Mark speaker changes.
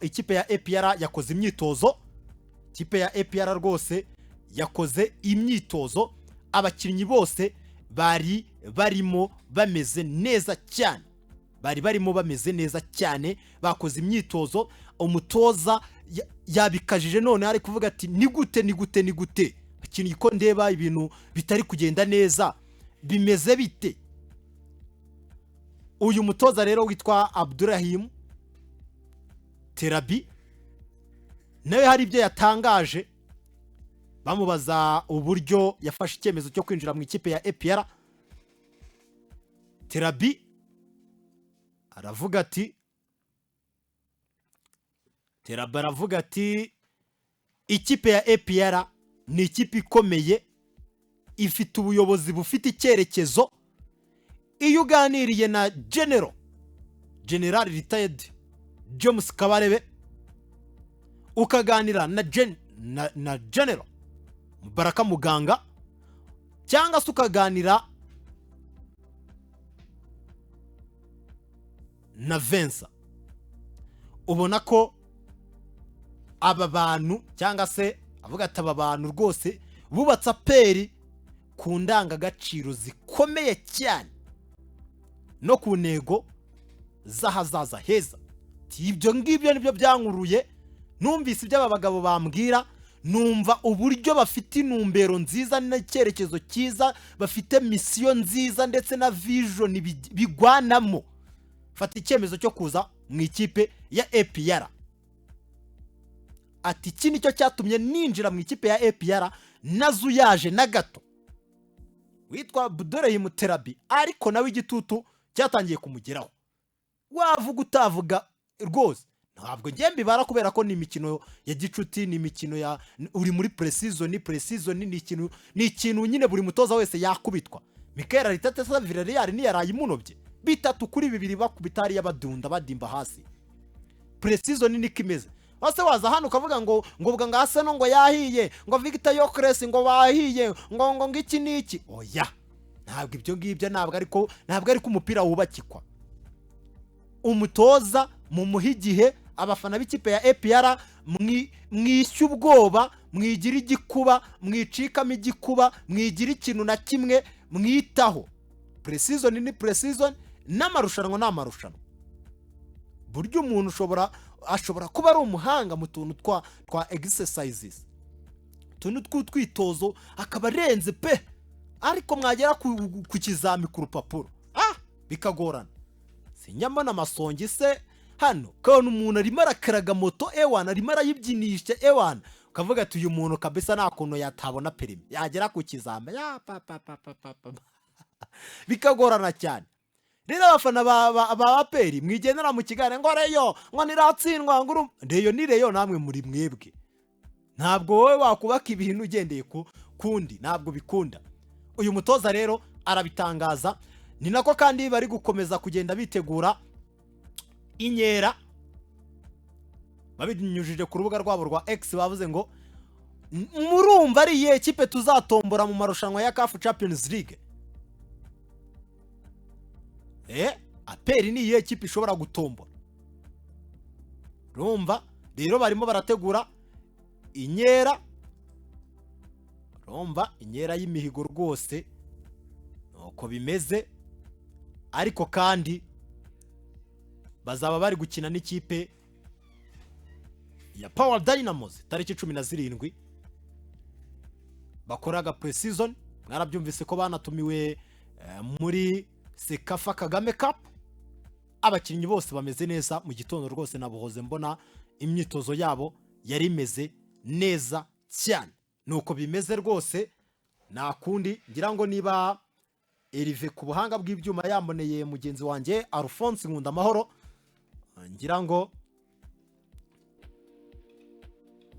Speaker 1: ikipe ya APR yakoze imyitozo. Ikipe ya APR rwose yakoze imyitozo, abakinnyi bose barimo bameze neza cyane. Barimo bameze neza cyane, bakoze imyitozo. Umutoza yabikajije none ari kuvuga ati ni gute abakinnyi ko ndeba ibintu bitari kugenda neza, bimeze bite? Uyu mutoza rero witwa Abdurrahim Telabi nawe hari ibyo yatangaje, bamubaza uburyo yafashe icyemezo cyo kwinjira mu ikipe ya APR. Telabi aravuga ati ikipe ya APR ni ikipe ikomeye, ifite ubuyobozi bufite icyerekezo. Iyo uganiriye na General Retired James Kabarebe, ukaganira na General Mubaraka Muganga, cyangwa se ukaganira na Vensa, ubona ko aba bantu cyangwa se avuga ati aba bantu rwose bubatse APR ku ndangagaciro zikomeye cyane no ku ntego z'ahazaza heza. Ibyo ngibyo nibyo byankuruye, numvise ibyo aba bagabo bambwira, numva uburyo bafite intumbero nziza n'icyerekezo cyiza, bafite mission nziza ndetse na vision bigwanamo. Fata icyemezo cyo kuza mu ikipe ya APR. Ati iki nicyo cyatumye ninjira mu ikipe ya APR, nazuyaje na gato. Witwa Abdurrahim Telabi ariko nawe igitutu cyatangiye kumugeraho. Wavuga utavuga rwose ntabwo ngiye mbibara, kubera ko ni imikino ya gicuti, ni imikino ya uri muri pre-season ni ikintu nyine buri mutoza wese yakubitwa. Mikel Arteta sa Villarreal ni yaraye imunobye 3-2 bakubitari y'abadunda badimba hasi. Pre-season ni kimeze wase waza hano ukavuga ngo bwa ngase no ngo yahiye, ngo Victor Yokres ngo bahiye, ngo ngiki niki. Oya, ntabwo ibyo ngibyo, ntabwo ariko umupira wubakikwa. Umutoza mu muhigihe abafana b'ikipe ya APR mwishywa ubwoba, mwigira igikuba, mwicikamo igikuba, mwigira ikintu na kimwe mwitaho. Pre-season ni pre-season, n'amarushanwa n'amarushanwa. Buryo umuntu ashobora kuba ari umuhanga mu tuntu twa exercises, tuntu twitozo akaba renze pe, ariko mwagera ku kizami ku rupapuro bikagorana. Sinyama n'amasongi se hano kandi umuntu arimo arakaraga moto ewana, arimo arayibyinisha ewana, ukavuga ati uyu muntu kabisa nta kuntu yatabona perimi, yagera ku kizami bikagorana cyane. Rero abafana ba APR mwigendera mu kigane ngo reyo ngo niratsindwa ngo reyo ni reyo, namwe muri mwebwe. Ntabwo wowe wakubaka ibintu ugendeye kundi, ntabwo bikunda. Uyu mutoza rero arabitangaza, ni nako kandi bari gukomeza kugenda bitegura inkera. Babinyujije ku rubuga rwabo rwa X, bavuze ngo murumva ari iyihe kipe tuzatombora mu marushanwa ya CAF Champions League. APR ni iyihe kipe ishobora gutombora? Rumva rero barimo barategura inkera, rumva inkera y'imihigo rwose uko bimeze. Ariko kandi bazaba bari gukina n'ikipe ya Power Dynamos tariki 17 bakoraga pre-season. Mwarabyumvise ko banatumiwe muri Sekafa Kagame Cup. Abakinnyi bose bameze neza, mu gitondo rwose nabuhoze mbona imyitozo yabo yari imeze neza cyane. Nuko bimeze rwose, nakundi ngira ngo niba Erive ku buhanga bw'ibyuma yamboneye mugenzi wanjye Alphonse Nkunda Mahoro, ngira ngo